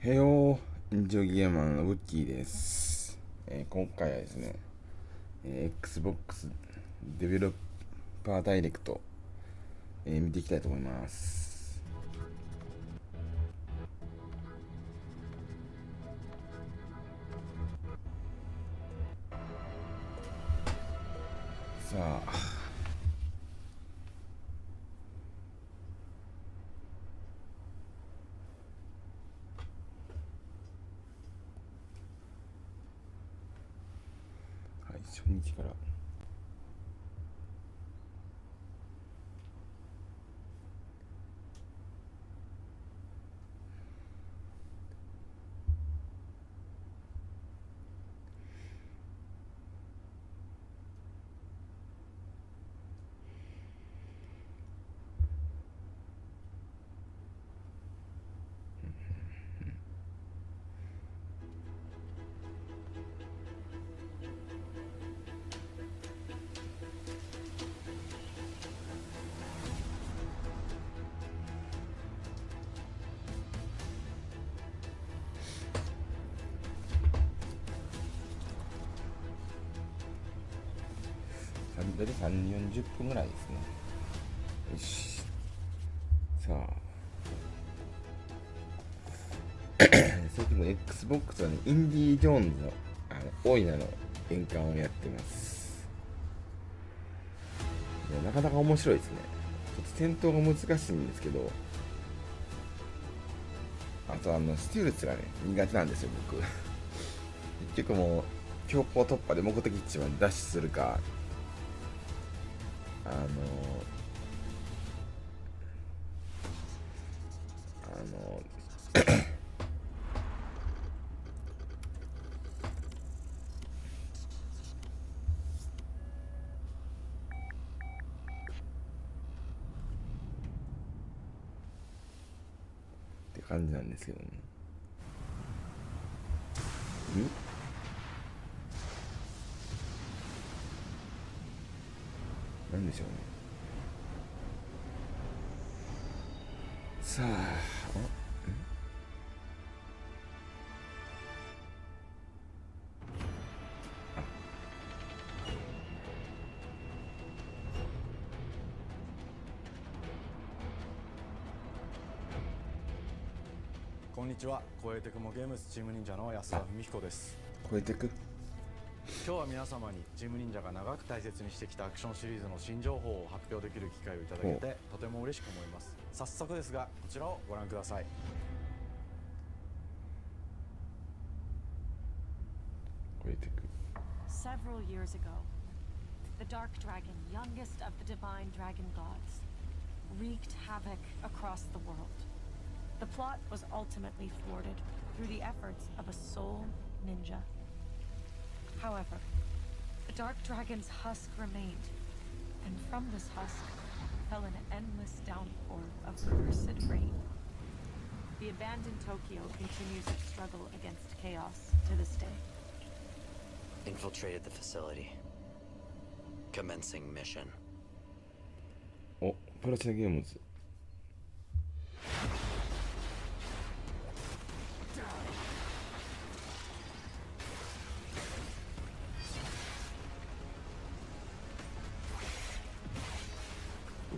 ヘヨージョギアマンのウッキーです。今回はですね、Xbox デベロッパーダイレクト、見ていきたいと思います。さあ、初日から大体3、40分ぐらいですね。よし。さあ、最近も Xbox はね、インディ・ジョーンズの大いなの円環をやってます。なかなか面白いですね。ちょっと戦闘が難しいんですけど、あとステルツがね、苦手なんですよ、僕。結局もう、強行突破で目的地までダッシュするか、あのって感じなんですけどね。なんでしょうね。さあ、こんにちは。超えてくもゲームズチーム忍者の安田文彦です。超えてく。今日は皆様にチーム忍者が長く大切にしてきたアクションシリーズの新情報を発表できる機会をいただけてとても嬉しく思います。早速ですが、こちらをご覧ください。超えてく。Several years ago, the Dark Dragon, youngest of the divine dragon gods, wreaked havoc across the world. The plot was ultimately thwarted through the efforts of a sole ninja. However, the Dark Dragon's husk remained, and from this husk fell an endless downpour of cursed rain. The abandoned Tokyo continues its struggle against chaos to this day. Infiltrated the facility. Commencing mission. お、プラチナゲームズ。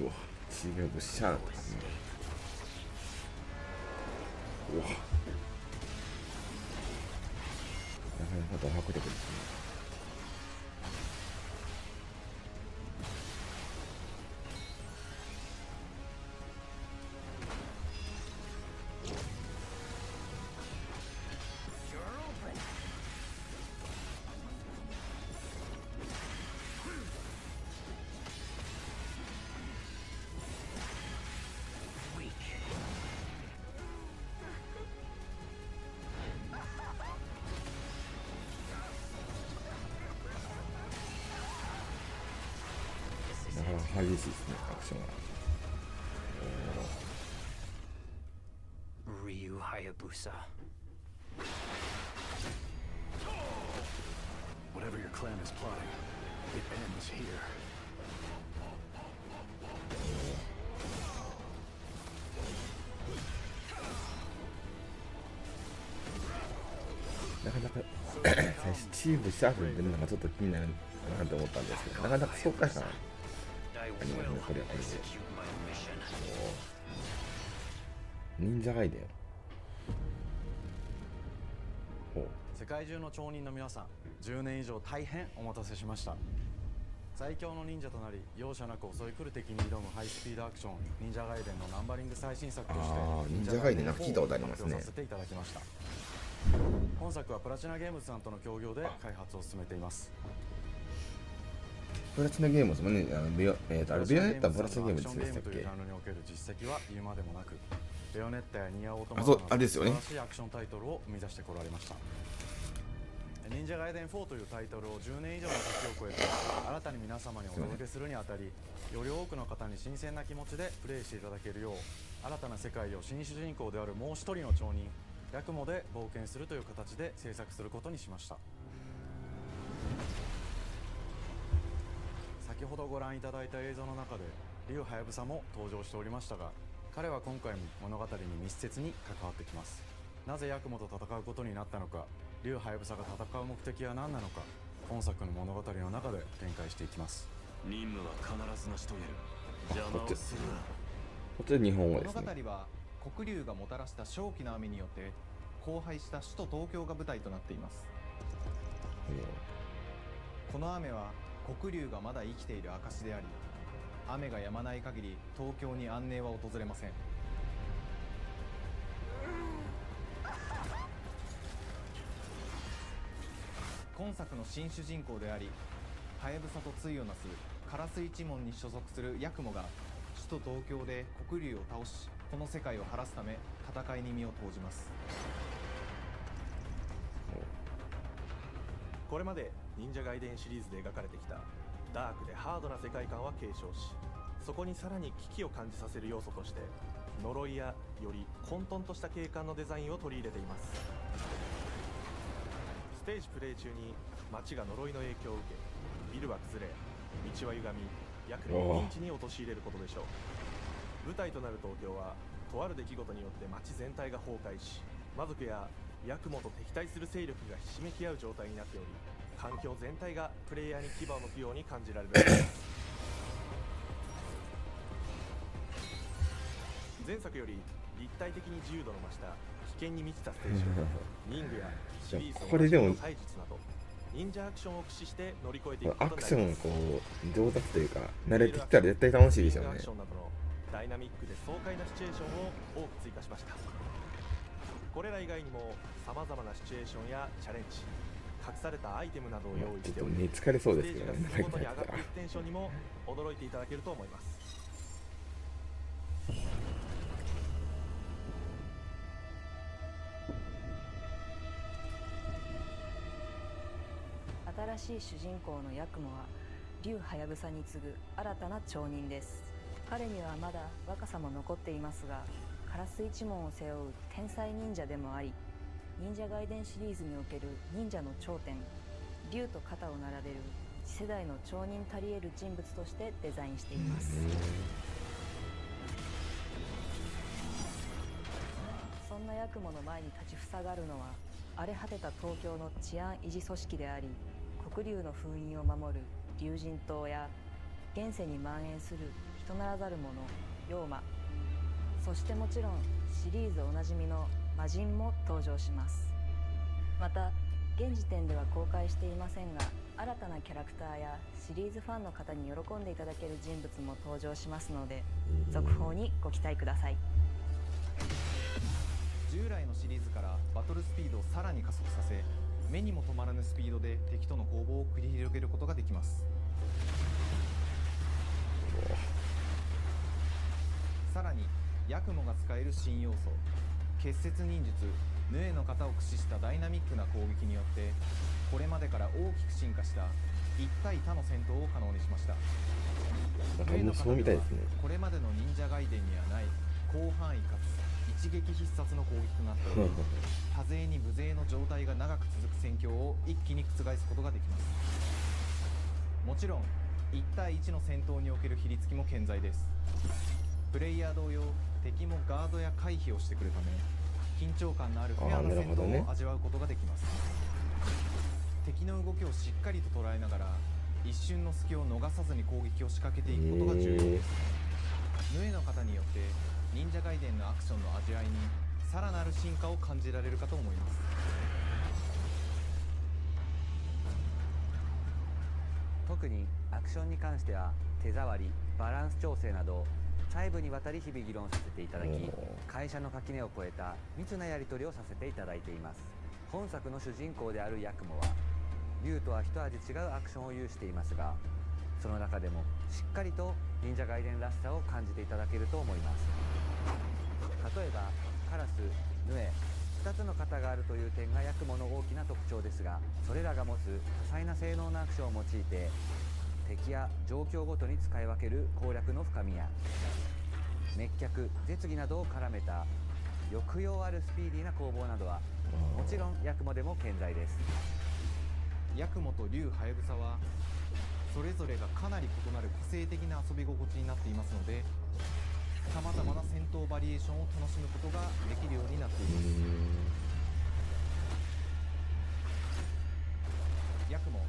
うわ、違うとしちゃう。うわ、なかなかド迫力ですね。激しいですね、アクションが。Ryu Hayabusa. Whatever your clan is plotting, it ends here. なかなか激しいですね、アクションが。なかなか最初チームシャーフでなんかちょっと気になるなと思ったんですけど、なかなか爽快感ありますね、これはこれで。忍者ガイデン。ほう。世界中の町人の皆さん、10年以上大変お待たせしました。最強の忍者となり容赦なく襲い来る敵に挑むハイスピードアクション忍者ガイデンのナンバリング最新作として忍者ガイデンなんか聞いたことありますね。発表させていただきました。本作はプラチナゲームズさんとの協業で開発を進めています。プラチナゲームズもね、あれビオネッタはプラチナゲームズでしたっけ？というジャンルにおける実績は言うまでもなく、ベヨネッタやニアオートマあ、そうタなどあれですよね。素晴らしいアクションタイトルを生み出してこられました。忍者ガイデン4というタイトルを10年以上の時を超えて新たに皆様にお届けするにあたり、より多くの方に新鮮な気持ちでプレイしていただけるよう、新たな世界を新主人公であるもう一人の町人ヤクモで冒険するという形で制作することにしました。先ほどご覧いただいた映像の中で竜はやぶさも登場しておりましたが、彼は今回も物語に密接に関わってきます。なぜヤクモと戦うことになったのか、竜はやぶさが戦う目的は何なのか、本作の物語の中で展開していきます。任務は必ず成し遂げる。邪魔をするな。こちら日本語です物ね。語は黒竜がもたらした正気の雨によって荒廃した首都東京が舞台となっています。この雨は黒竜がまだ生きている証であり、雨が止まない限り東京に安寧は訪れません。今作の新主人公であり、はやぶさと対をなすカラス一門に所属するヤクモが首都東京で黒竜を倒し、この世界を晴らすため戦いに身を投じます。これまで忍者ガイデンシリーズで描かれてきたダークでハードな世界観は継承し、そこにさらに危機を感じさせる要素として呪いやより混沌とした景観のデザインを取り入れています。ステージプレイ中に街が呪いの影響を受け、ビルは崩れ、道は歪み、ヤクモをピンチに陥れることでしょう。舞台となる東京はとある出来事によって街全体が崩壊し、魔族やヤクモと敵対する勢力がひしめき合う状態になっており、環境全体がプレイヤーに牙を向くように感じられるのです。前作より立体的に自由度の増した危険に満ちたステージを忍具やシリーズこれでもの体術など忍者アクションを駆使して乗り越えていくアクションことになります。こう上達というか慣れてきたら絶対楽しいでしょうねアク。ションなどのダイナミックで爽快なシチュエーションを多く追加しました。これら以外にも様々なシチュエーションやチャレンジ、隠されたアイテムなどを用意ちょっとしており、寝疲れそうステーですけどね。ジが進むごとに上がっていくテンションにも驚いていただけると思います。新しい主人公のヤクモは竜はやぶさに次ぐ新たな町人です。彼にはまだ若さも残っていますが、カラス一門を背負う天才忍者でもあり、忍者ガイデンシリーズにおける忍者の頂点、竜と肩を並べる次世代の町人たり得る人物としてデザインしています。そんなヤクモの前に立ちふさがるのは荒れ果てた東京の治安維持組織であり、黒竜の封印を守る竜神島や現世に蔓延する人ならざる者妖魔、そしてもちろんシリーズおなじみの魔人も登場します。また現時点では公開していませんが、新たなキャラクターやシリーズファンの方に喜んでいただける人物も登場しますので、続報にご期待ください。従来のシリーズからバトルスピードをさらに加速させ、目にも止まらぬスピードで敵との攻防を繰り広げることができます。さらにヤクモが使える新要素、結節忍術ヌエの型を駆使したダイナミックな攻撃によって、これまでから大きく進化した1対他の戦闘を可能にしました。なんかもうそうみたいですね。これまでの忍者ガイデンにはない広範囲かつ一撃必殺の攻撃となっており、多勢に無勢の状態が長く続く戦況を一気に覆すことができます。もちろん1対1の戦闘における比率も健在です。プレイヤー同様、敵もガードや回避をしてくるため、緊張感のあるフェアな戦闘を味わうことができます。敵の動きをしっかりと捉えながら一瞬の隙を逃さずに攻撃を仕掛けていくことが重要です。ヌエの方によって忍者ガイデンのアクションの味わいにさらなる進化を感じられるかと思います。特にアクションに関しては手触り、バランス調整など細部にわたり日々議論させていただき、会社の垣根を越えた密なやり取りをさせていただいています。本作の主人公であるヤクモは竜とは一味違うアクションを有していますが、その中でもしっかりと忍者ガイデンらしさを感じていただけると思います。例えばカラス、ヌエ、2つの型があるという点がヤクモの大きな特徴ですが、それらが持つ多彩な性能のアクションを用いて敵や状況ごとに使い分ける攻略の深みや滅却、絶技などを絡めた抑揚あるスピーディーな攻防などはもちろんヤクモでも健在です。ヤクモと竜ハヤブサはそれぞれがかなり異なる個性的な遊び心地になっていますので、さまざまな戦闘バリエーションを楽しむことができるようになっています。ヤクモ、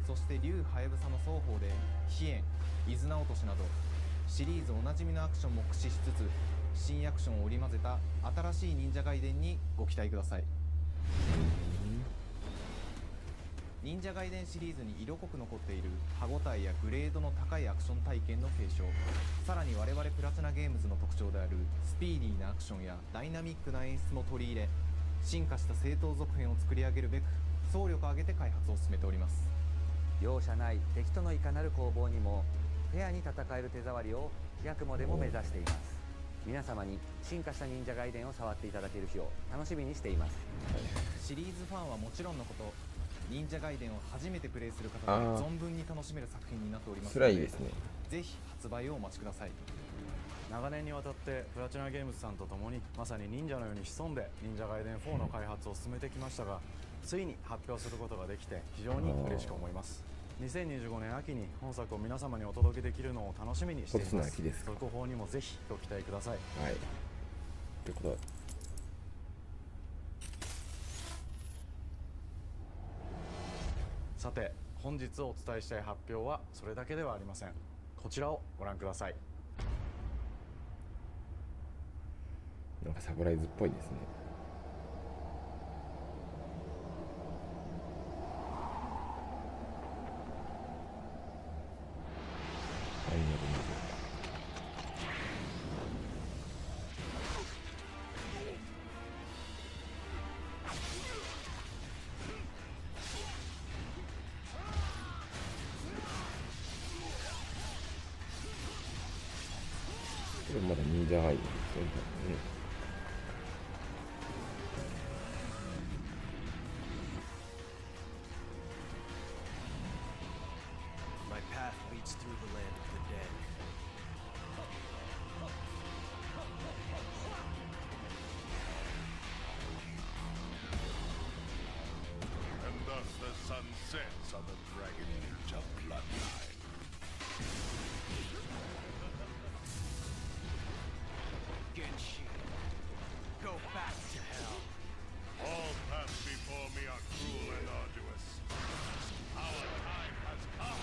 そして竜ハヤブサの双方で飛燕、伊豆直しなどシリーズおなじみのアクションも駆使しつつ新アクションを織り交ぜた新しい忍者ガイデンにご期待ください。忍者ガイデンシリーズに色濃く残っている歯ごたえやグレードの高いアクション体験の継承、さらに我々プラチナゲームズの特徴であるスピーディーなアクションやダイナミックな演出も取り入れ、進化した正当続編を作り上げるべく総力を挙げて開発を進めております。容赦ない敵とのいかなる攻防にもフェアに戦える手触りをヤクモでも目指しています。皆様に進化した忍者ガイデンを触っていただける日を楽しみにしています。シリーズファンはもちろんのこと、忍者ガイデンを初めてプレイする方が存分に楽しめる作品になっておりますので、辛いですね。ぜひ発売をお待ちください。長年にわたってプラチナゲームズさんと共にまさに忍者のように潜んで忍者ガイデン4の開発を進めてきましたが、ついに発表することができて非常に嬉しく思います。2025年秋に本作を皆様にお届けできるのを楽しみにしています。続報にもぜひご期待ください。はい。ということで、さて本日お伝えしたい発表はそれだけではありません。こちらをご覧ください。なんかサプライズっぽいですね。これまだ忍者ガイデンですね。My path leads through the land of the dead. And thus the sun sets on the Dragon Ninja bloodline. Genshi, go back to hell. All paths before me are cruel and arduous. Our time has come.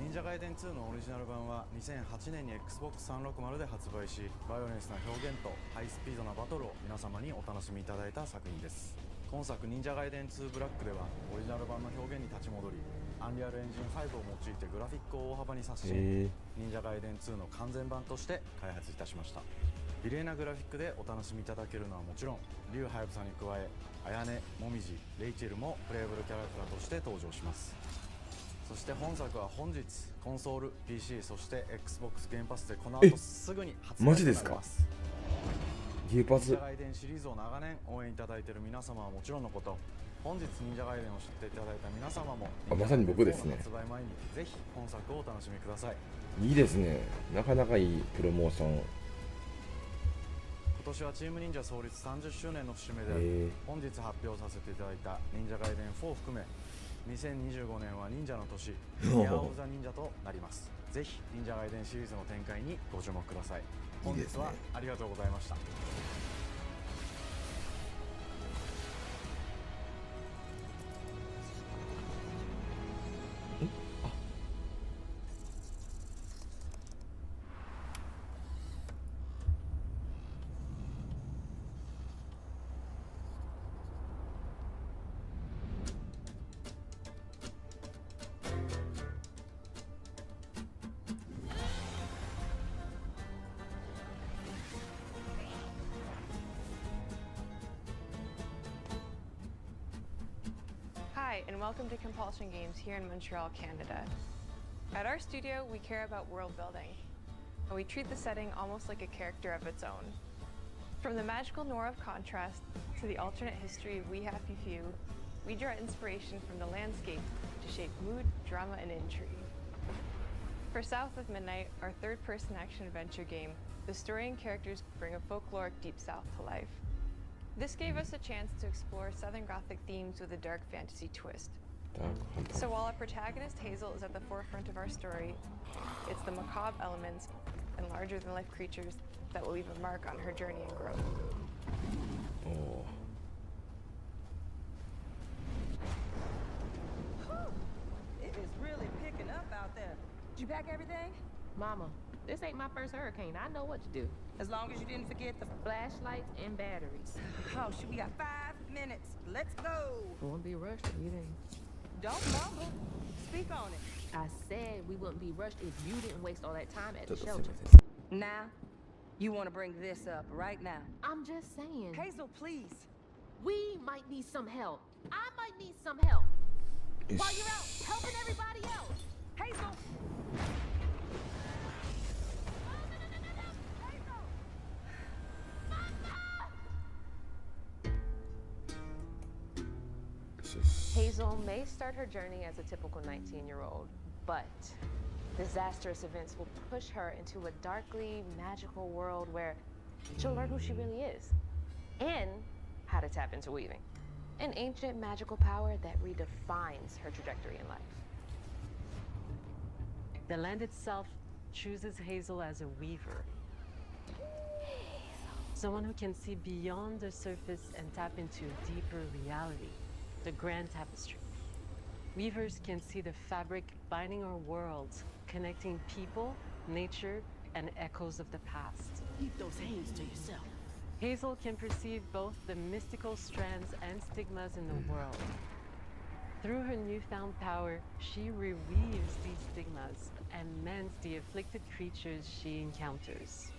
忍者ガイデン2のオリジナル版は2008年に Xbox360 で発売し、バイオレンスな表現とハイスピードなバトルを皆様にお楽しみいただいた作品です。今作忍者ガイデン2ブラックではオリジナル版の表現に立ち戻り、アンリアルエンジン5を用いてグラフィックを大幅に刷新、忍者ガイデン2の完全版として開発いたしました。美麗なグラフィックでお楽しみいただけるのはもちろん、竜ハヤブサに加え綾音、もみじ、レイチェルもプレイブルキャラクターとして登場します。そして本作は本日コンソール、PC、そして Xbox ゲームパスでこの後すぐに発売となります。マジですか？ゲーパス。忍者ガイデンシリーズを長年応援いただいている皆様はもちろんのこと、本日忍者ガイデンを知っていただいた皆様もまさに僕ですね。発売前にぜひ本作をお楽しみください。いいですね。なかなかいいプロモーション。今年はチーム忍者創立30周年の節目であり、本日発表させていただいた忍者ガイデン4を含め2025年は忍者の年、イヤー・オブ・ザ・忍者となります。ぜひ忍者ガイデンシリーズの展開にご注目ください。本日はありがとうございました。Hi, and welcome to Compulsion Games here in Montreal, Canada. At our studio, we care about world building, and we treat the setting almost like a character of its own. From the magical noir of contrast to the alternate history of We Happy Few, we draw inspiration from the landscape to shape mood, drama, and intrigue. For South of Midnight, our third-person action-adventure game, the story and characters bring a folkloric Deep South to life. This gave us a chance to explore Southern Gothic themes with a dark fantasy twist. So while our protagonist Hazel is at the forefront of our story, it's the macabre elements and larger-than-life creatures that will leave a mark on her journey and growth. Oh. It is really picking up out there. Did you pack everything? Mama, this ain't my first hurricane. I know what to do. As long as you didn't forget the Flashlights and batteries. Oh, shoot, we got 5 minutes. Let's go. Won't be rushed if you didn't. Don't mumble. Speak on it. I said we wouldn't be rushed if you didn't waste all that time at the Todo shelter. Now, you want to bring this up right now. I'm just saying. Hazel, please. We might need some help. I might need some help. While you're out helping everybody else. Hazel! Hazel may start her journey as a typical 19-year-old, but disastrous events will push her into a darkly magical world where she'll learn who she really is and how to tap into weaving, an ancient magical power that redefines her trajectory in life. The land itself chooses Hazel as a weaver. Someone who can see beyond the surface and tap into a deeper reality, the grand tapestry. Weavers can see the fabric binding our worlds, connecting people, nature, and echoes of the past. Keep those hands to yourself. Hazel can perceive both the mystical strands and stigmas in the world. Through her newfound power, she reweaves these stigmas and mends the afflicted creatures she encounters.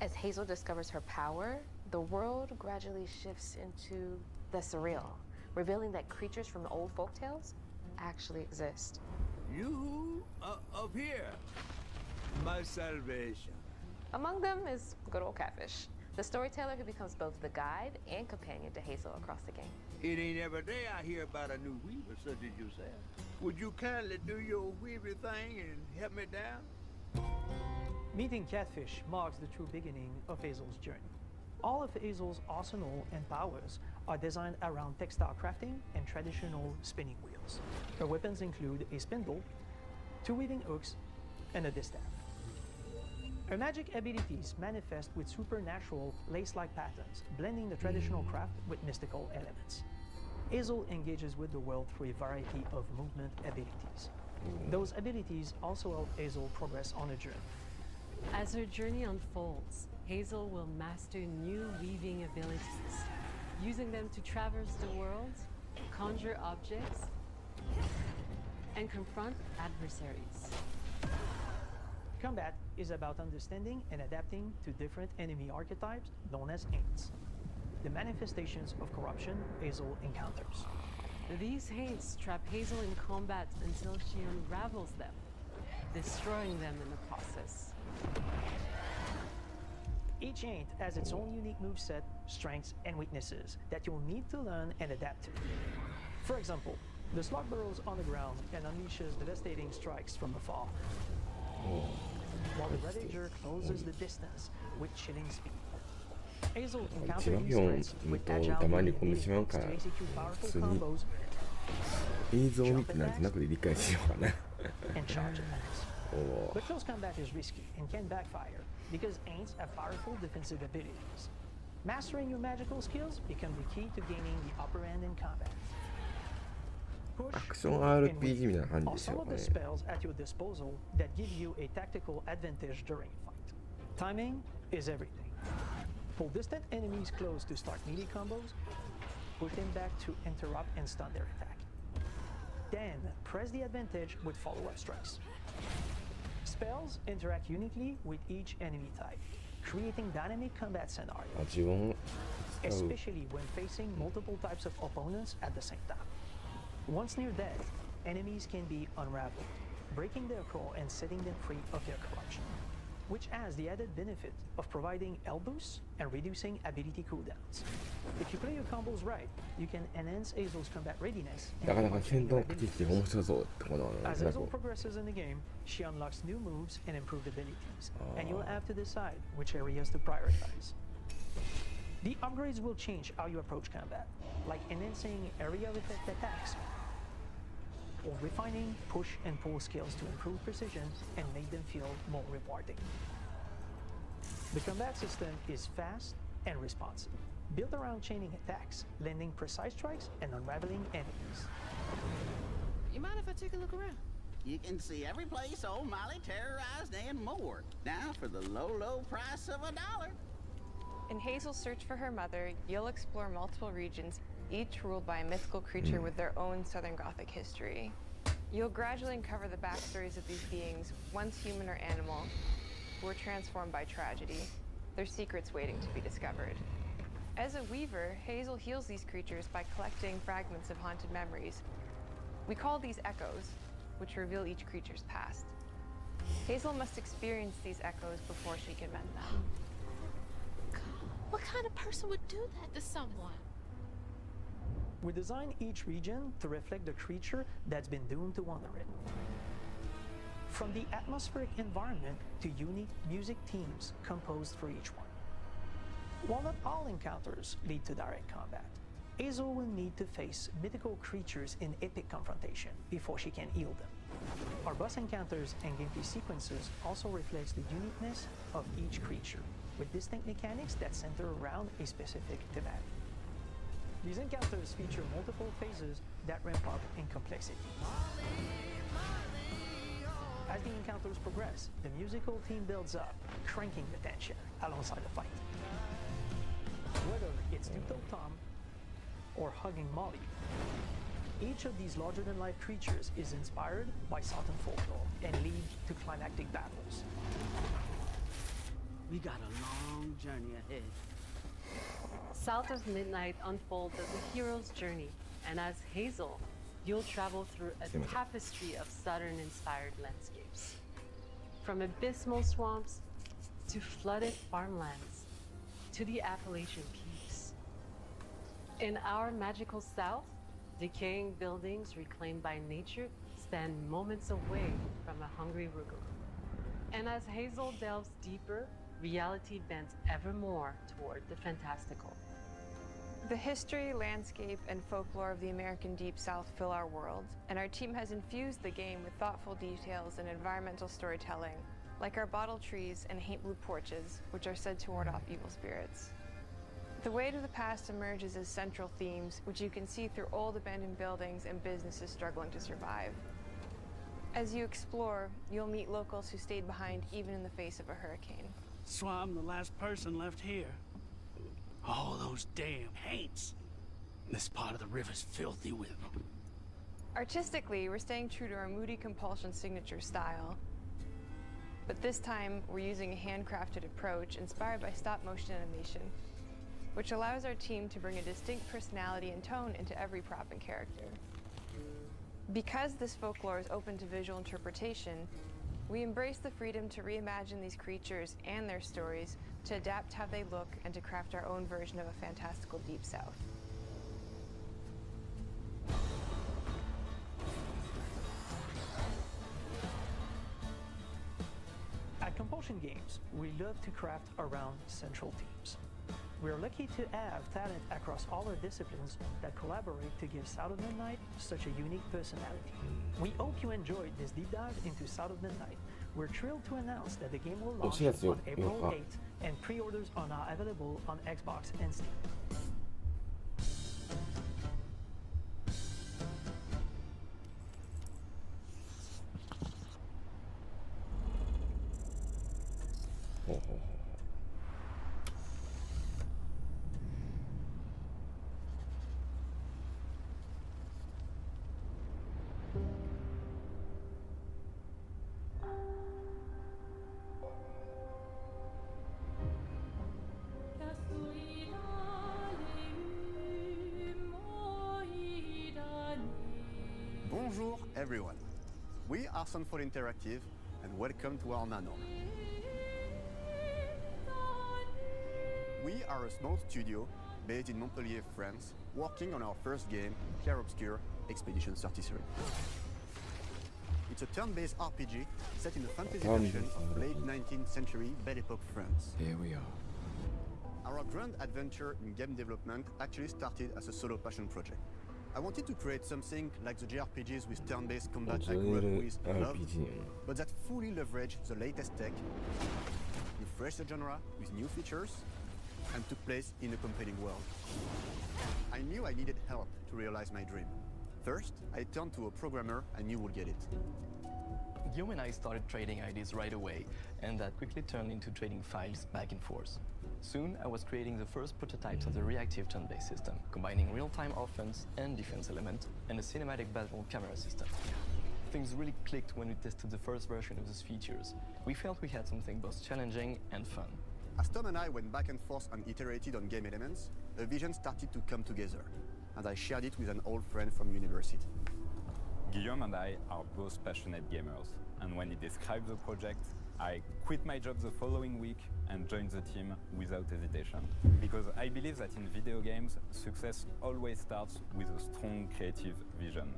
As Hazel discovers her power, the world gradually shifts into the surreal, revealing that creatures from old folktales actually exist. You up here, my salvation. Among them is good old Catfish, the storyteller who becomes both the guide and companion to Hazel across the game. It ain't every day I hear about a new weaver such as yourself. Would you kindly do your weaver thing and help me down? Meeting Catfish marks the true beginning of Hazel's journey. All of Hazel's arsenal and powers are designed around textile crafting and traditional spinning wheels. Her weapons include a spindle, 2 weaving hooks, and a distaff. Her magic abilities manifest with supernatural lace-like patterns, blending the traditional craft with mystical elements. Hazel engages with the world through a variety of movement abilities. Those abilities also help Hazel progress on a journey. As her journey unfolds, Hazel will master new weaving abilities, using them to traverse the world, conjure objects, and confront adversaries. Combat is about understanding and adapting to different enemy archetypes known as Haints, the manifestations of corruption Hazel encounters. These Haints trap Hazel in combat until she unravels them, destroying them in the process. Each Haint has its own unique moveset, strengths, and weaknesses that you'll need to learn and adapt to. For example, the slug burrows on the ground and unleashes devastating strikes from afar, while the Ravager closes the distance with chilling speed. Hazel encounters these threats with agile abilities to execute powerful combos 映像を見てなんとなくで理解しようかな。 and charge attacks. おー But close combat is risky and can backfire because aints have powerful defensive abilities. Mastering your magical skills become the key to gaining the upper end in combat. ア Push クション and RPG みたいな感じ are でし some ょう of か the ね。 spells at your disposal that give you a tactical advantage during a fight. Timing is everything. Pull distant enemies close to start melee combos, push them back to interrupt and stun their attack. Then press the advantage with follow-up strikes. Spells interact uniquely with each enemy type, creating dynamic combat あ、 scenarios, 自分を使う。 especially when facing multiple types of opponents at the same time. Once near death, enemies can be unraveled, breaking their core and setting them free of their corruption, which has the added benefit of providing health boosts and reducing ability cooldowns. If you play your combos right, you can enhance Azel's combat readiness な and かなか戦 launching 闘 new 駆け引 abilities. きが面白そうってことなのなん As となく Azel progresses in the game, she unlocks new moves and improved abilities, and you'll have to decide which areas to prioritize. The upgrades will change how you approach combat, like enhancing area of effect attacks, or refining push and pull skills to improve precision and make them feel more rewarding. The combat system is fast and responsive, built around chaining attacks, landing precise strikes, and unraveling enemies. You mind if I take a look around? You can see every place old Molly terrorized and more. Now for the low, low price of $1. In Hazel's search for her mother, you'll explore multiple regions, each ruled by a mythical creature with their own Southern Gothic history. You'll gradually uncover the backstories of these beings, once human or animal, who were transformed by tragedy, their secrets waiting to be discovered. As a weaver, Hazel heals these creatures by collecting fragments of haunted memories. We call these echoes, which reveal each creature's past. Hazel must experience these echoes before she can mend them. What kind of person would do that to someone? We design each region to reflect the creature that's been doomed to wander it. From the atmospheric environment to unique music themes composed for each one. While not all encounters lead to direct combat, Hazel will need to face mythical creatures in epic confrontation before she can heal them. Our boss encounters and gameplay sequences also reflects the uniqueness of each creature, with distinct mechanics that center around a specific thematic. These encounters feature multiple phases that ramp up in complexity. As the encounters progress, the musical theme builds up, cranking the tension alongside the fight. Whether it's Tiptoe Tom or hugging Molly, each of these larger-than-life creatures is inspired by Southern folklore and lead to climactic battles. We got a long journey ahead. South of Midnight unfolds as a hero's journey, and as Hazel, you'll travel through a tapestry of Southern-inspired landscapes. From abysmal swamps to flooded farmlands to the Appalachian peaks. In our magical South, decaying buildings reclaimed by nature stand moments away from a hungry Rugaloo. And as Hazel delves deeper, reality bends ever more toward the fantastical. The history, landscape, and folklore of the American Deep South fill our world, and our team has infused the game with thoughtful details and environmental storytelling, like our bottle trees and haint blue porches, which are said to ward off evil spirits. The way to the past emerges as central themes, which you can see through old abandoned buildings and businesses struggling to survive. As you explore, you'll meet locals who stayed behind even in the face of a hurricane. So I'm the last person left here. All those damn haints. This part of the river's filthy with them. Artistically, we're staying true to our moody compulsion signature style. But this time, we're using a handcrafted approach inspired by stop-motion animation, which allows our team to bring a distinct personality and tone into every prop and character. Because this folklore is open to visual interpretation, we embrace the freedom to reimagine these creatures and their stories, to adapt how they look, and to craft our own version of a fantastical Deep South. At Compulsion Games, we love to craft around central themes. We're lucky to have talent across all our disciplines that collaborate to give South of Midnight such a unique personality. We hope you enjoyed this deep dive into South of Midnight. We're thrilled to announce that the game will launch on April 8th, and pre-orders are now available on Xbox and Steam. Bonjour everyone. We are Sunfall Interactive and welcome to our nano. We are a small studio based in Montpellier, France, working on our first game, Clair Obscur Expedition 33. It's a turn-based RPG set in the fantasy version of late 19th century Belle Epoque France. Here we are. Our grand adventure in game development actually started as a solo passion project. I wanted to create something like the JRPGs with turn-based combat I grew up with love, but that fully leveraged the latest tech, refreshed the genre with new features, and took place in a compelling world. I knew I needed help to realize my dream. First, I turned to a programmer I knew would get it. Guillaume and I started trading ideas right away, and that quickly turned into trading files back and forth. Soon, I was creating the first prototypes of the reactive turn-based system, combining real-time offense and defense element, and a cinematic battle camera system. Things really clicked when we tested the first version of those features. We felt we had something both challenging and fun. As Tom and I went back and forth and iterated on game elements, a vision started to come together, and I shared it with an old friend from university. Guillaume and I are both passionate gamers, and when he described the project, I quit my job the following week and joined the team without hesitation. Because I believe that in video games, success always starts with a strong creative vision.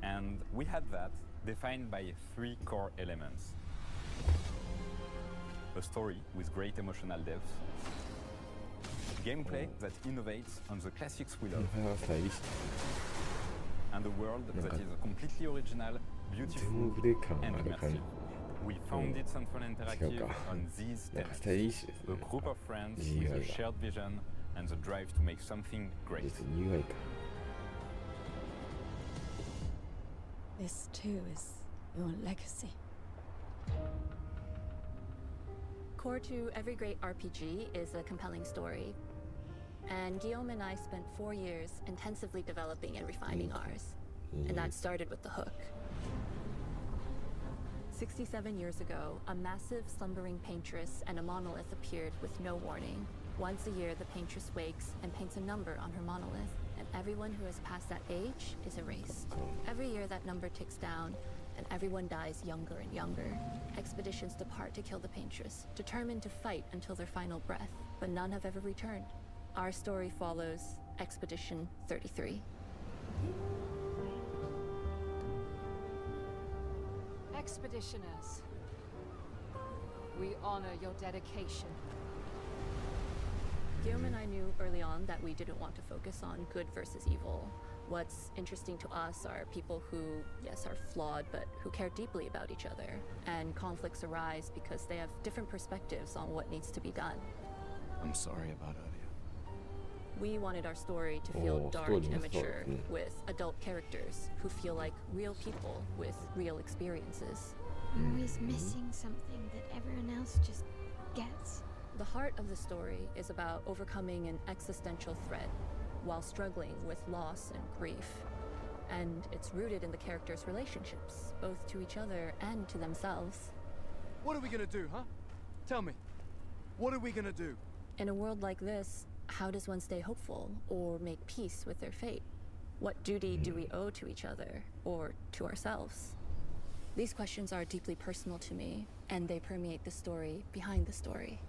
And we had that, defined by 3 core elements. A story with great emotional depth, gameplay that innovates on the classics we love, and a world that is completely original, beautiful, and immersive. We founded Sunfall Interactive on these tenets, a group of friends with a shared vision and the drive to make something great. This too is your legacy. Core to every great RPG is a compelling story. And Guillaume and I spent 4 years intensively developing and refining ours. And that started with the hook. 67 years ago, a massive slumbering paintress and a monolith appeared with no warning. Once a year, the paintress wakes and paints a number on her monolith, and everyone who has passed that age is erased. Every year, that number ticks down, and everyone dies younger and younger. Expeditions depart to kill the paintress, determined to fight until their final breath, but none have ever returned. Our story follows Expedition 33. Expeditioners, we honor your dedication. Guillaume and I knew early on that we didn't want to focus on good versus evil. What's interesting to us are people who, yes, are flawed, but who care deeply about each other. And conflicts arise because they have different perspectives on what needs to be done. I'm sorry about earlier. We wanted our story to feel dark and mature, with adult characters who feel like real people with real experiences. Always missing something that everyone else just gets. The heart of the story is about overcoming an existential threat while struggling with loss and grief. And it's rooted in the characters' relationships, both to each other and to themselves. What are we gonna do, huh? Tell me. What are we gonna do? In a world like this, how does one stay hopeful or make peace with their fate? What duty do we owe to each other or to ourselves? These questions are deeply personal to me, and they permeate the story behind the story.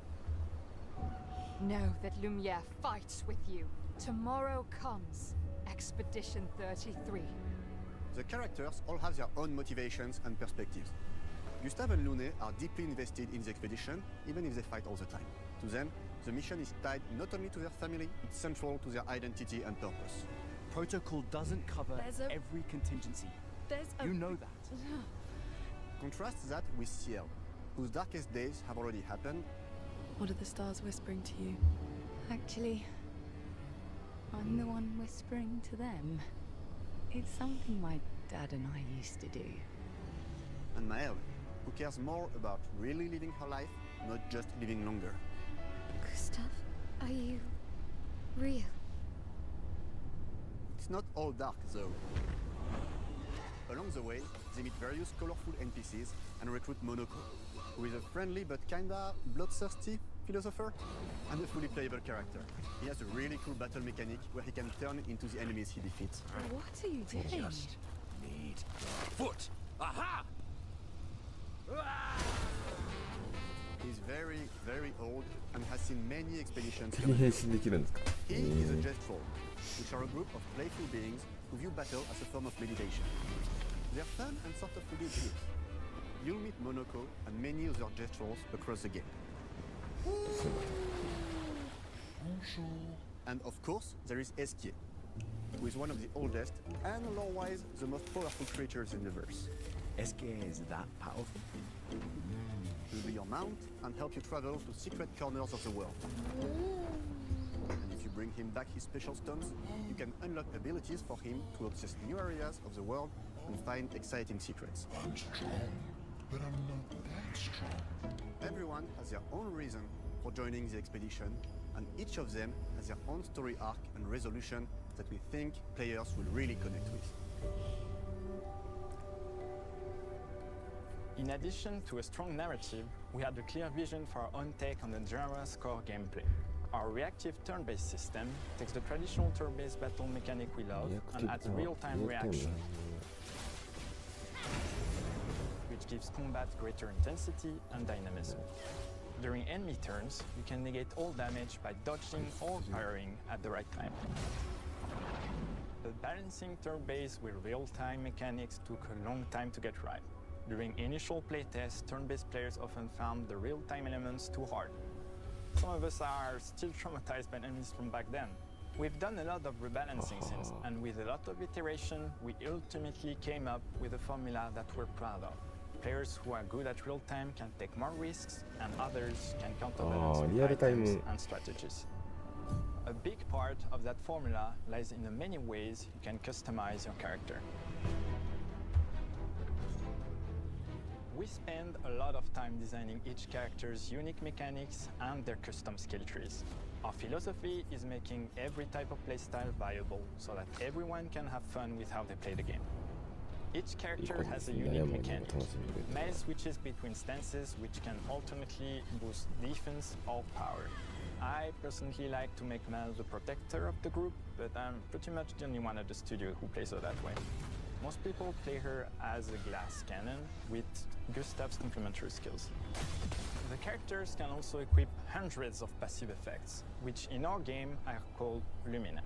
Know that Lumiere fights with you. Tomorrow comes Expedition 33. The characters all have their own motivations and perspectives. Gustave and Lune are deeply invested in the expedition, even if they fight all the time. To them, the mission is tied not only to their family, it's central to their identity and purpose. Protocol doesn't cover every contingency. You know that. Contrast that with Ciel, whose darkest days have already happened. What are the stars whispering to you? Actually, I'm the one whispering to them. It's something my dad and I used to do. And Maëlle, who cares more about really living her life, not just living longer. Gustav, are you real? It's not all dark, though. Along the way, they meet various colorful NPCs and recruit Monoko, who is a friendly but kinda bloodthirsty philosopher and a fully playable character. He has a really cool battle mechanic where he can turn into the enemies he defeats. What are you doing? Just need foot. Aha! He's very, very old and has seen many expeditions. 敵に変身できるんですか？ He is a jet troll, which are a group of playful beings who view battle as a form of meditation. They're fun and sort of ridiculous. You'll meet Monoko and many other jet trolls across the game. And of course, there is Esquier, who is one of the oldest and lore-wise the most powerful creatures in the verse. Esquier is that powerful? He'll be your mount and help you travel to secret corners of the world. And if you bring him back his special stones, you can unlock abilities for him to access new areas of the world and find exciting secrets. I'm strong, but I'm not that strong. Everyone has their own reason for joining the expedition, and each of them has their own story arc and resolution that we think players will really connect with. In addition to a strong narrative, we had a clear vision for our own take on the genre's core gameplay. Our reactive turn-based system takes the traditional turn-based battle mechanic we love and adds real-time reaction, which gives combat greater intensity and dynamism. During enemy turns, you can negate all damage by dodging or firing at the right time. But balancing turn-based with real-time mechanics took a long time to get right. During initial playtests, turn-based players often found the real-time elements too hard. Some of us are still traumatized by enemies from back then. We've done a lot of rebalancing since, and with a lot of iteration, we ultimately came up with a formula that we're proud of. Players who are good at real-time can take more risks, and others can counterbalance with items and strategies. A big part of that formula lies in the many ways you can customize your character. We spend a lot of time designing each character's unique mechanics and their custom skill trees. Our philosophy is making every type of playstyle viable so that everyone can have fun with how they play the game. Each character has a unique mechanic. Maëlle switches between stances which can ultimately boost defense or power. I personally like to make Maëlle the protector of the group, but I'm pretty much the only one at the studio who plays her that way. Most people play her as a glass cannon with Gustav's complementary skills. The characters can also equip hundreds of passive effects, which in our game are called Lumina.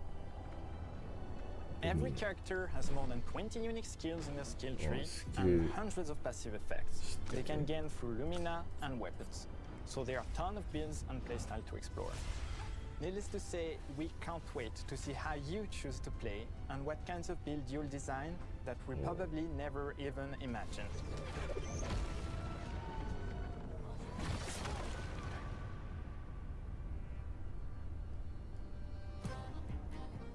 Every character has more than 20 unique skills in their skill tree and hundreds of passive effects they can gain through Lumina and weapons. So there are a ton of builds and playstyle to explore. Needless to say, we can't wait to see how you choose to play and what kinds of build you'll design that we probably never even imagined.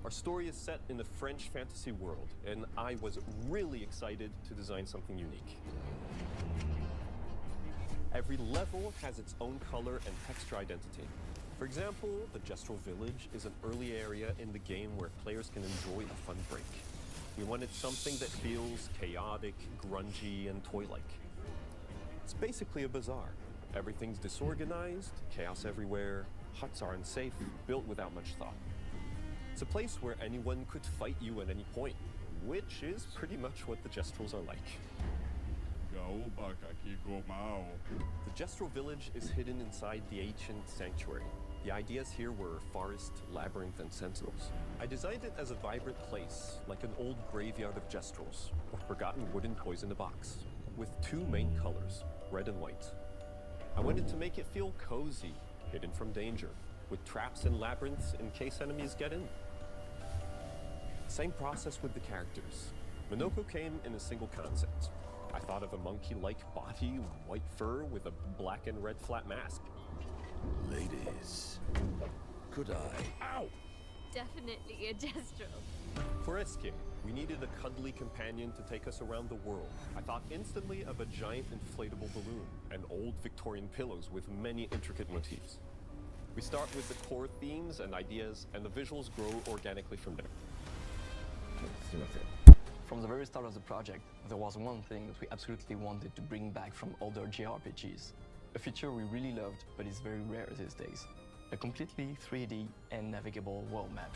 Our story is set in the French fantasy world, and I was really excited to design something unique. Every level has its own color and texture identity. For example, the Gestural Village is an early area in the game where players can enjoy a fun break. We wanted something that feels chaotic, grungy, and toy-like. It's basically a bazaar. Everything's disorganized, chaos everywhere, huts are unsafe, built without much thought. It's a place where anyone could fight you at any point, which is pretty much what the Gestrals are like. The Gestural Village is hidden inside the ancient sanctuary. The ideas here were forest, labyrinth, and sentinels. I designed it as a vibrant place, like an old graveyard of Gestrals, or forgotten wooden toys in a box, with two main colors, red and white. I wanted to make it feel cozy, hidden from danger, with traps and labyrinths in case enemies get in. Same process with the characters. Monoko came in a single concept. I thought of a monkey-like body, white fur with a black and red flat mask. Ladies, could I? Ow! Definitely a gestural. For Eske, we needed a cuddly companion to take us around the world. I thought instantly of a giant inflatable balloon and old Victorian pillows with many intricate motifs. We start with the core themes and ideas, and the visuals grow organically from there. From the very start of the project, there was one thing that we absolutely wanted to bring back from older JRPGs. A feature we really loved, but is very rare these days. A completely 3D and navigable world map.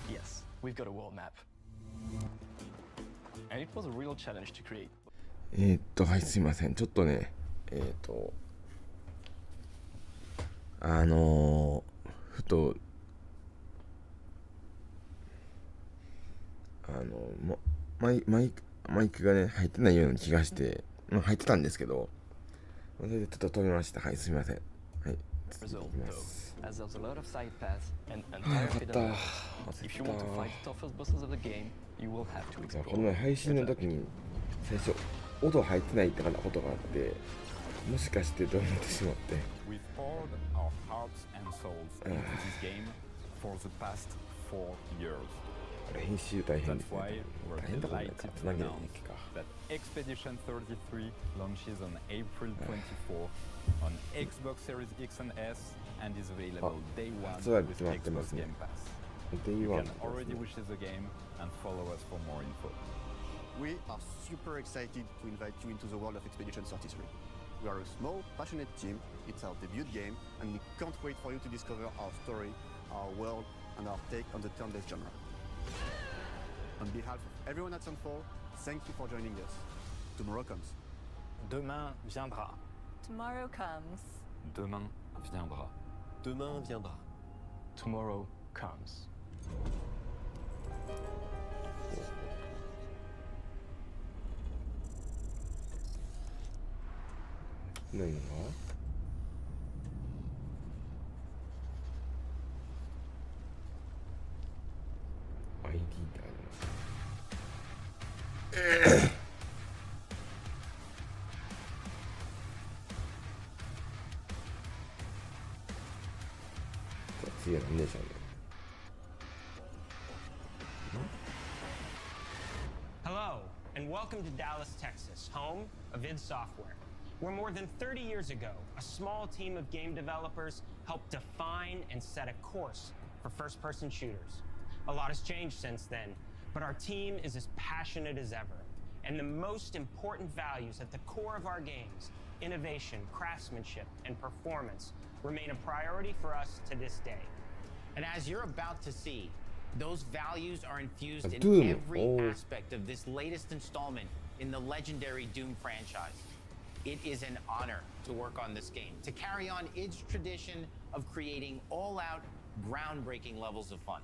Yes, we've got a world map. And it was a real challenge to create. はい、すいません。ちょっとね、ふと、マイクがね、入ってないような気がして、入ってたんですけど、それでちょっと止めました。はい、すいません。はい、続きます。As there's a lot of side paths and entire hidden levels. If you want to fight the toughest bosses of the game, you will have to explore. この前配信の時に最初音入ってないってことがあって、もしかしてと思ってしまって。We've poured our hearts and souls into this game for the past 4 years. 編集大変ですね。 That's why we're delighted to announce that Expedition 33 launches on April 24 on Xbox Series X and S and is available day one with Xbox Game Pass. You can already wish the game and follow us for more info. We are super excited to invite you into the world of Expedition 33. We are a small, passionate team. It's our debut game, and we can't wait for you to discover our story, our world, and our take on the turn-based genre. On behalf of everyone at Sunfall, thank you for joining us. Tomorrow comes. Demain viendra. Tomorrow comes. Demain viendra. Demain viendra. Tomorrow comes. 何が？ID ってあるの？次は何でしょうね。Hello, and welcome to Dallas, Texas, home of id Software, where more than 30 years ago, a small team of game developers helped define and set a course for first-person shooters. A lot has changed since then, but our team is as passionate as ever. And the most important values at the core of our games, innovation, craftsmanship, and performance, remain a priority for us to this day. And as you're about to see, those values are infused in every aspect of this latest installment in the legendary Doom franchise. It is an honor to work on this game, to carry on id's tradition of creating all-out, groundbreaking levels of fun.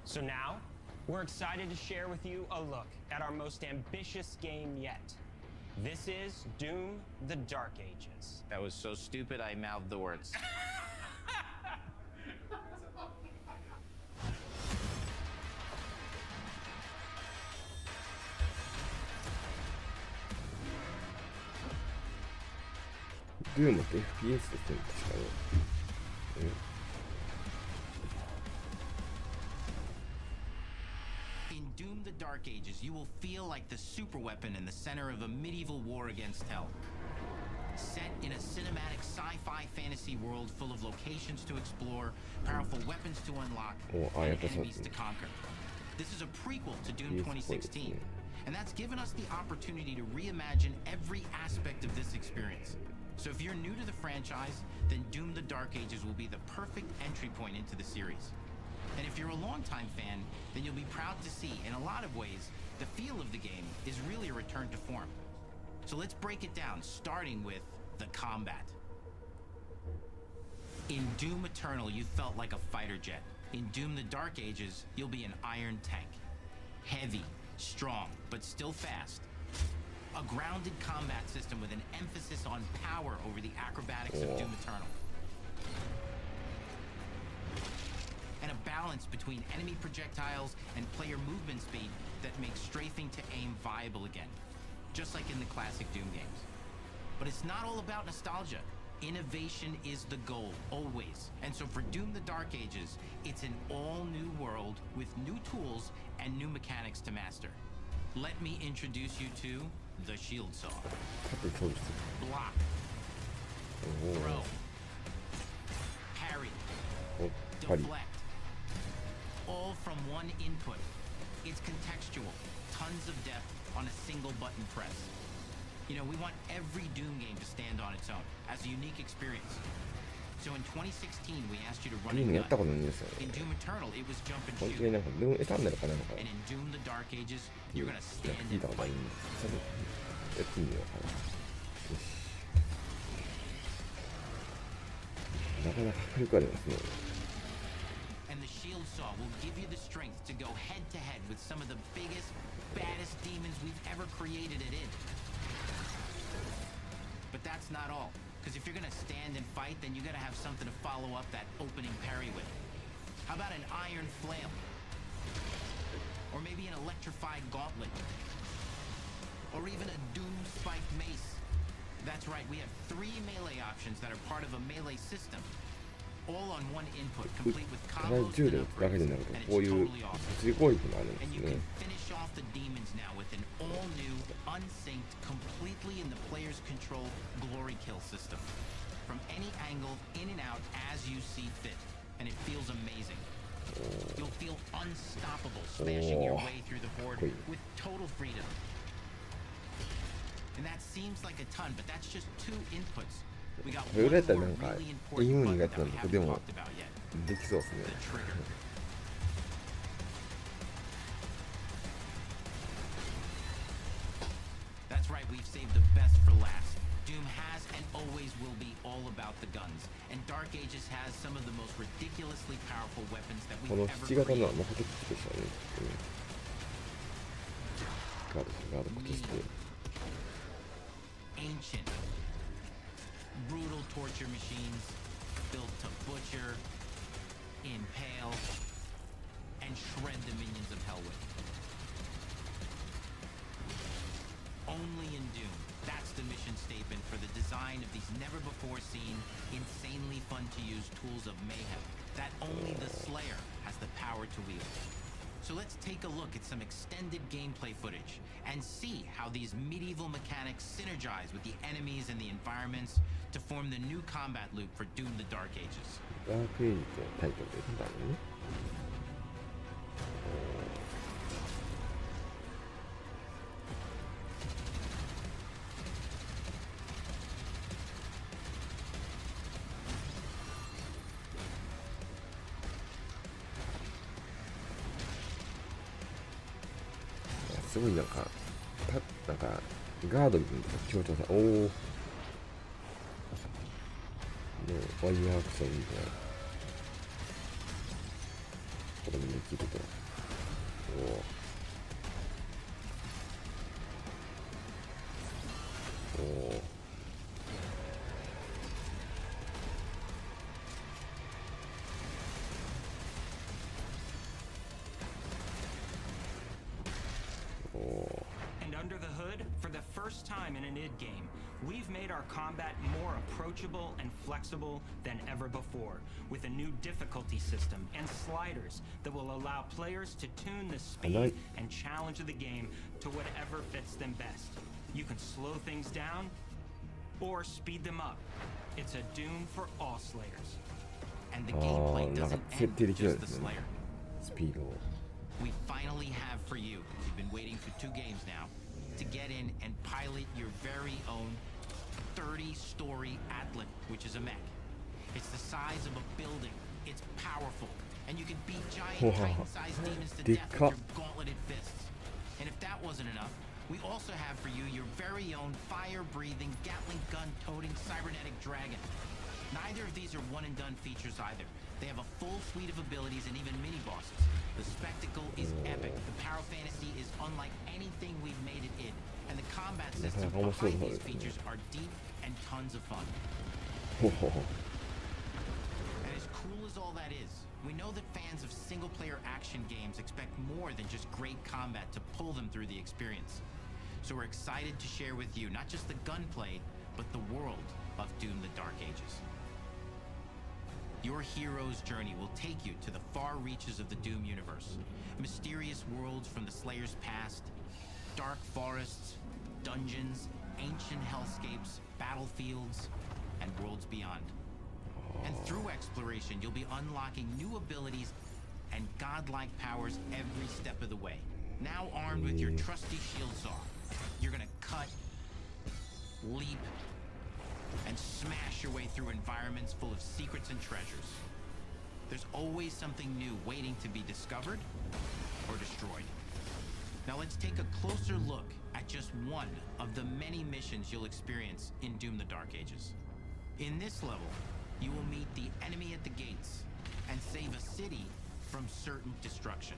So now, we're excited to share with you a look at our most ambitious game yet. This is Doom: The Dark Ages. That was so stupid I mouthed the words. Doom って FPS ですね、確かに。In Doom: The Dark Ages, you will feel like the superweapon in the center of a medieval war against hell. Set in a cinematic sci-fi fantasy world full of locations to explore, powerful weapons to unlock, and enemies to conquer. This is a prequel to Doom 2016, and that's given us the opportunity to reimagine every aspect of this experience. So if you're new to the franchise, then Doom: The Dark Ages will be the perfect entry point into the series. And if you're a longtime fan, then you'll be proud to see, in a lot of ways, the feel of the game is really a return to form. So let's break it down, starting with the combat. In Doom Eternal, you felt like a fighter jet. In Doom: The Dark Ages, you'll be an iron tank. Heavy, strong, but still fast. A grounded combat system with an emphasis on power over the acrobatics of Doom Eternal. and a balance between enemy projectiles and player movement speed that makes strafing to aim viable again, just like in the classic Doom games. But it's not all about nostalgia. Innovation is the goal, always. And so for Doom the Dark Ages, it's an all-new world with new tools and new mechanics to master. Let me introduce you to the Shield Saw. Block. Throw. Parry. Deflect. All from one input. It's contextual, tons of depth on a single button press. You know, we want every Doom game to stand on its own as a unique experience. So in 2016, we asked you to run and gun. In Doom Eternal, it was jump and shoot. And in Doom the Dark Ages, you're gonna stand and fight. And the Shield Saw will give you the strength to go head-to-head with some of the biggest, baddest demons we've ever created at id. But that's not all. Because if you're gonna stand and fight, then you gotta have something to follow up that opening parry with. How about an iron flail? Or maybe an electrified gauntlet? Or even a Doom spiked mace? That's right, we have 3 melee options that are part of a melee system. All on one input, complete with combos and upgrades. And it's totally awesome. And you can finish off the demons now with an all-new, unsynced, completely in the player's control glory kill system. From any angle, in and out, as you see fit. And it feels amazing. You'll feel unstoppable, smashing your way through the horde with total freedom. And that seems like a ton, but that's just 2 inputs. We got one more really important button that we haven't talked about yet. The trigger. That's right, we've saved the best for last. Doom has and always will be all about the guns. And Dark Ages has some of the most ridiculously powerful weapons that we've ever created. Ancient. Brutal torture machines built to butcher, impale, and shred the minions of hell with. Only in Doom, that's the mission statement for the design of these never-before-seen, insanely fun-to-use tools of mayhem that only the Slayer has the power to wield. So let's take a look at some extended gameplay footage and see how these medieval mechanics synergize with the enemies and the environments to form the new combat loop for Doom the Dark Ages.すごいなんかガードリングとか強調さ、おお、ね、ワイヤーアクションみたいなこともできると、おお。And under the hood, for the first time in an id game, we've made our combat more approachable and flexible than ever before, with a new difficulty system and sliders that will allow players to tune the speed and challenge of the game to whatever fits them best. You can slow things down or speed them up. It's a Doom for all Slayers. And the gameplay doesn't end just the Slayer. Speed. We finally have for you, you've been waiting for 2 games now, to get in and pilot your very own 30-story Atlas, which is a mech. It's the size of a building, it's powerful, and you can beat giant Titan-sized demons to death with your gauntleted fists. And if that wasn't enough, we also have for you your very own fire-breathing, Gatling gun-toting cybernetic dragon. Neither of these are one-and-done features either. They have a full suite of abilities and even mini-bosses. The spectacle is epic. The Power Fantasy is unlike anything we've made at id. And the combat systems behind these features are deep and tons of fun. And as cool as knows all that is. We know that fans of single-player action games expect more than just great combat to pull them through the experience. So we're excited to share with you not just the gunplay, but the world of Doom: The Dark Ages. Your hero's journey will take you to the far reaches of the Doom universe. Mysterious worlds from the Slayer's past, dark forests, dungeons, ancient hellscapes, battlefields, and worlds beyond. And through exploration, you'll be unlocking new abilities and godlike powers every step of the way. Now armed with your trusty shield saw, you're gonna cut, leap, and smash your way through environments full of secrets and treasures. There's always something new waiting to be discovered or destroyed. Now let's take a closer look at just one of the many missions you'll experience in Doom: The Dark Ages. In this level, you will meet the enemy at the gates and save a city from certain destruction.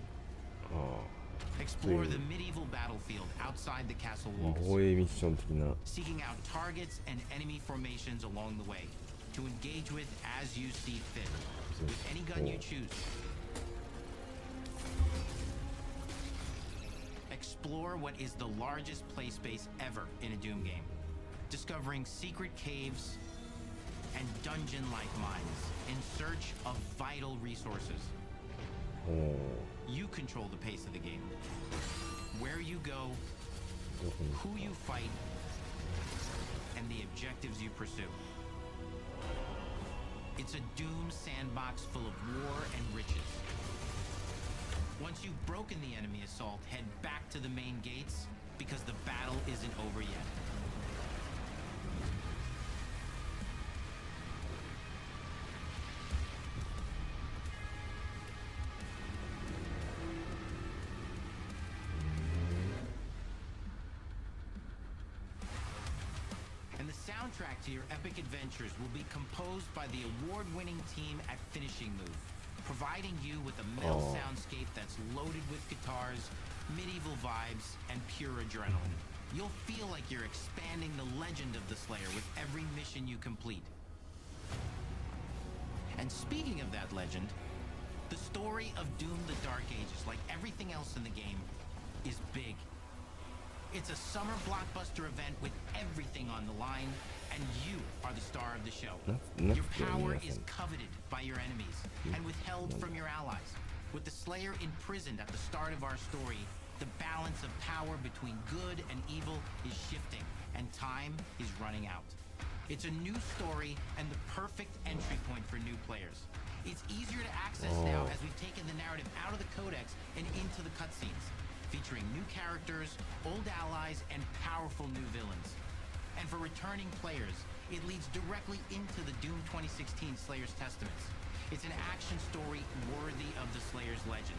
Explore the medieval battlefield outside the castle walls, 防衛ミッション的な。 seeking out targets and enemy formations along the way to engage with as you see fit, with any gun you choose. Explore what is the largest play space ever in a Doom game, discovering secret caves and dungeon-like mines in search of vital resources. You control the pace of the game. Where you go, who you fight, and the objectives you pursue. It's a Doom sandbox full of war and riches. Once you've broken the enemy assault, head back to the main gates, because the battle isn't over yet. And the soundtrack to your epic adventures will be composed by the award-winning team at Finishing Move, providing you with a metal soundscape that's loaded with guitars, medieval vibes, and pure adrenaline. You'll feel like you're expanding the legend of the Slayer with every mission you complete. And speaking of that legend, the story of Doom: The Dark Ages, like everything else in the game, is big. It's a summer blockbuster event with everything on the line, and you are the star of the show. Your power is coveted by your enemies and withheld from your allies. With the Slayer imprisoned at the start of our story, the balance of power between good and evil is shifting, and time is running out. It's a new story and the perfect entry point for new players. It's easier to access now as we've taken the narrative out of the codex and into the cutscenes, featuring new characters, old allies, and powerful new villains. And for returning players, it leads directly into the Doom 2016 Slayer's Testaments. It's an action story worthy of the Slayer's legend.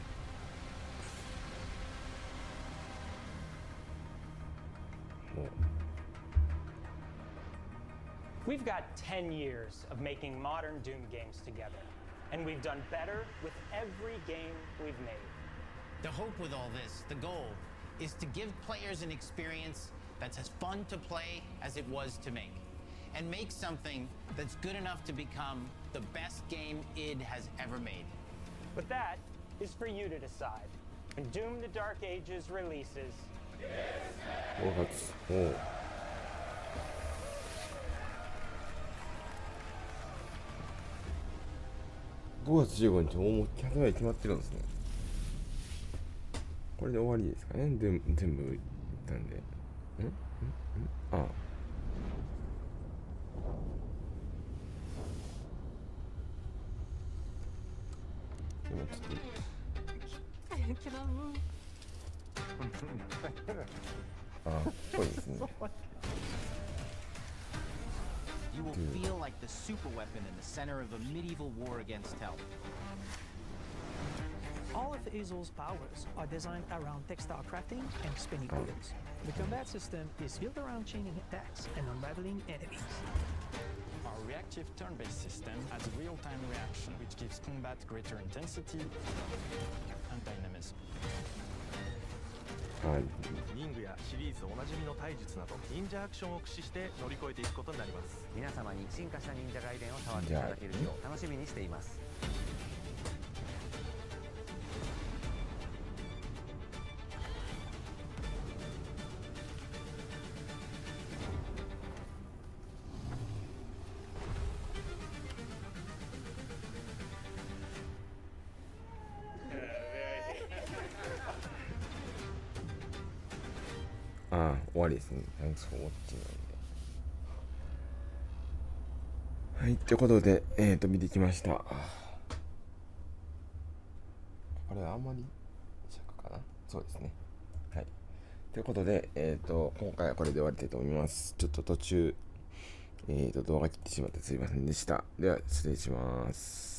We've got 10 years of making modern Doom games together, and we've done better with every game we've made. The hope with all this, the goal, is to give players an experience that's as fun to play as it was to make, and make something that's good enough to become the best game id has ever made. But that is for you to decide. When Doom: The Dark Ages releases, 5月。おう。5月15日、もう発売決まってるんですね。これで終わりですかね。全部いったんで。ああ。今ちょっと。あ、そうですね。You will feel like the super weapon in the center of a medieval war against hell. All of Azel's powers are designed around textile crafting and spinning wheels. The combat system is built around chaining attacks and unraveling enemies. Our reactive turn-based system has real-time reaction, which gives combat greater intensity and dynamism. はい。忍具やシリーズおなじみの体術など忍者アクションを駆使して乗り越えていくことになります。皆様に進化した忍者ガイデンを触っていただけるよう楽しみにしています。終わりですね。Thanks for watching はい、ということで、見てきました。これはあんまり尺かな。そうですね。はい。ということで、今回はこれで終わりたいと思います。ちょっと途中、動画切ってしまってすいませんでした。では、失礼します。